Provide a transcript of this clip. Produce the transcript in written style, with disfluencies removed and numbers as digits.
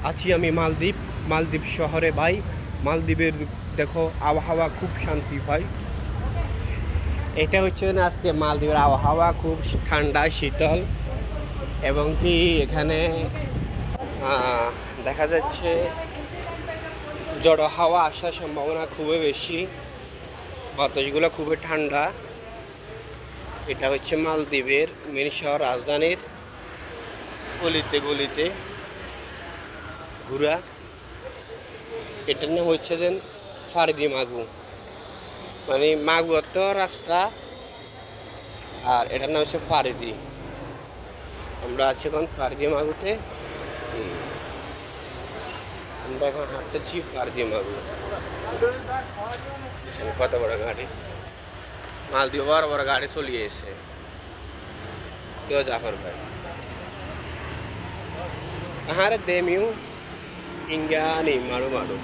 আছি আমি মালদ্বীপ শহরে ভাই। মালদ্বীপের দেখো আবহাওয়া খুব শান্তি ভাই। এটা হচ্ছে না আজকে মালদ্বীপের আবহাওয়া খুব ঠান্ডা শীতল, এবং কি এখানে দেখা যাচ্ছে জড়ো হাওয়া আসার সম্ভাবনা খুবই বেশি। বাতাসগুলো খুবই ঠান্ডা। এটা হচ্ছে মালদ্বীপের মেন শহর রাজধানীর গলিতে গলিতে ঘোরা। এটার নাম হচ্ছে যে ফারদি মাগু, মানে মাগু তো রাস্তা, আর এটার নাম হচ্ছে ফারদি। আমরা আছি এখন ফারদি মাগুতে। আমরা এখন হাঁটতেছি ফারদি মাগু। কত বড় গাড়ি, মালদ্বীপ বড় বড় গাড়ি চলিয়ে এসে কেউ জাফর ভাই। হ্যাঁ রে দেমিউ ইঙ্গানি মারু মারু।